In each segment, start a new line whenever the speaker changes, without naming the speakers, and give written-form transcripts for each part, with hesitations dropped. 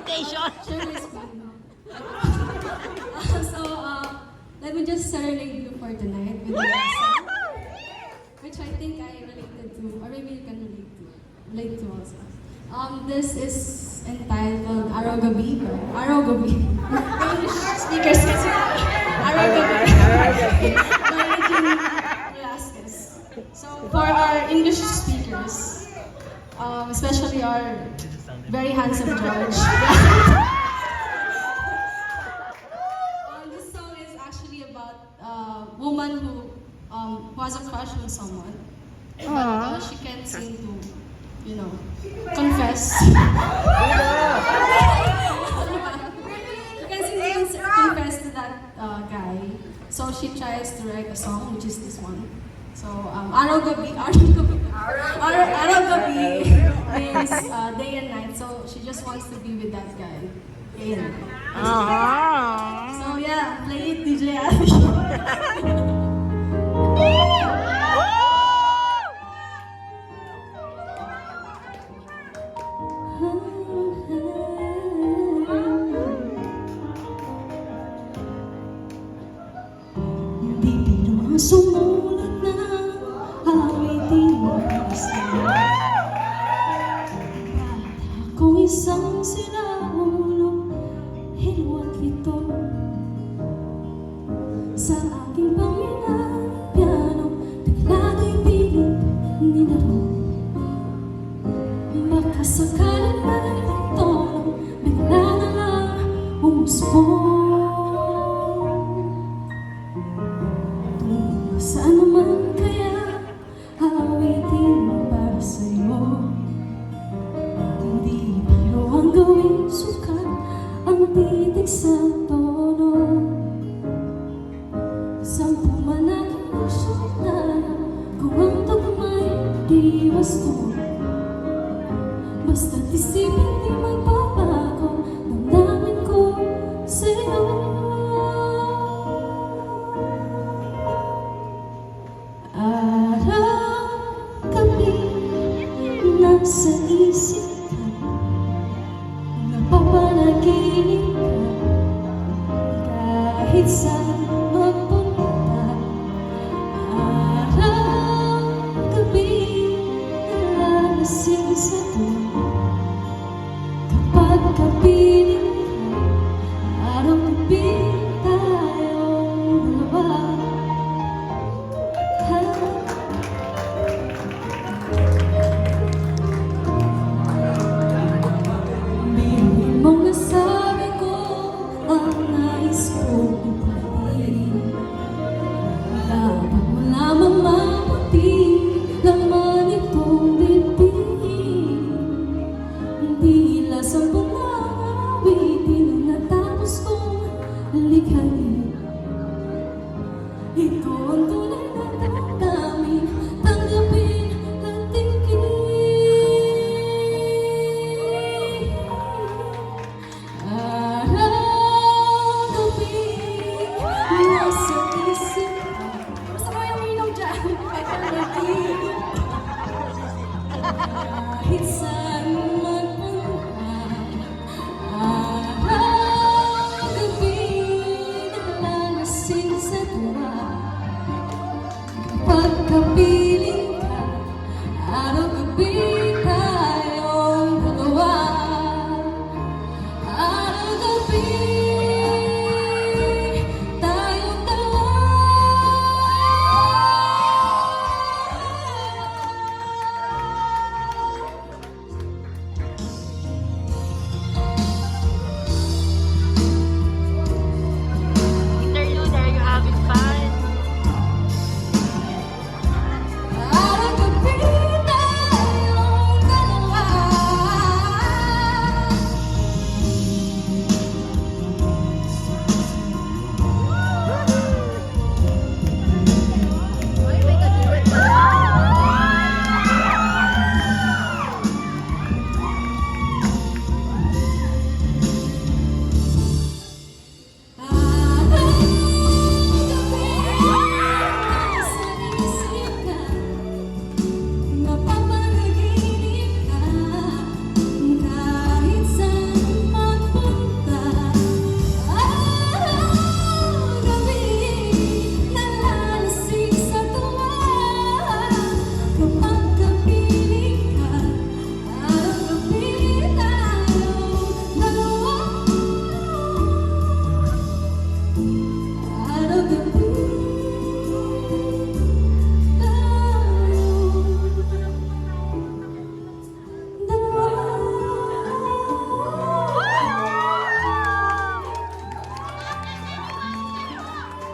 presentation.
Sure, Miss Queen. Let me just serenade you for tonight with a song, which I think I related to, or maybe you can relate to also. This is entitled Araw Gabi, English speakers kasi. Araw Gabi. By Regine Velasquez. So for our English speakers, especially our very handsome George. This song is actually about a woman who has a crush on someone, but she can't seem to, confess. She can't seem to confess to that guy, so she tries to write a song, which is this one. So, Araw Gabi means day and night. So she just wants to be with that guy day and night. So yeah, play it, DJ Abby.
Di biro sumulat na awitin mo sa'yo. Kung isang siraulo, hilwat ito sa aking pamilya, bigla ko'y pilit ninaro. Baka sakaling may tono, bigla na lang umusbong. Saan naman kaya awitin mo para sa'yo? Hindi biro ang gawing sukat ang titig sa tono. Sampu man aking puso't na kung ang tugma'y di wasto. Basta't isipin di magbabago damdamin ko sa'yo. Araw-gabi nasa isip ka, napapanaginip ka, kahit saan magpunta. Araw-gabi nalalasing sa tuwa, kapag kapiling ka, araw-gabi tayong dalawa. Biruin mong nasabi ko ang nais kong ipahin. Dapat mo lamang maputi laman itong bibig. Hindi lasang awitin ang natapos kong likhain. Ito ang tunay na damdamin, tanggapin at tingin. Araw-gabi nasa isip ka. Basta mo yung inom dyan, kahit ang naging. Kahit saan magpunta. Araw-gabi nalalasing sa tuwa, pagkapiling ka, araw-gabi tayong dalawa. Araw-gabi tayong dalawa.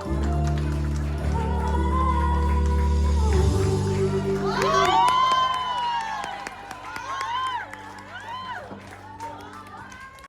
Thank you.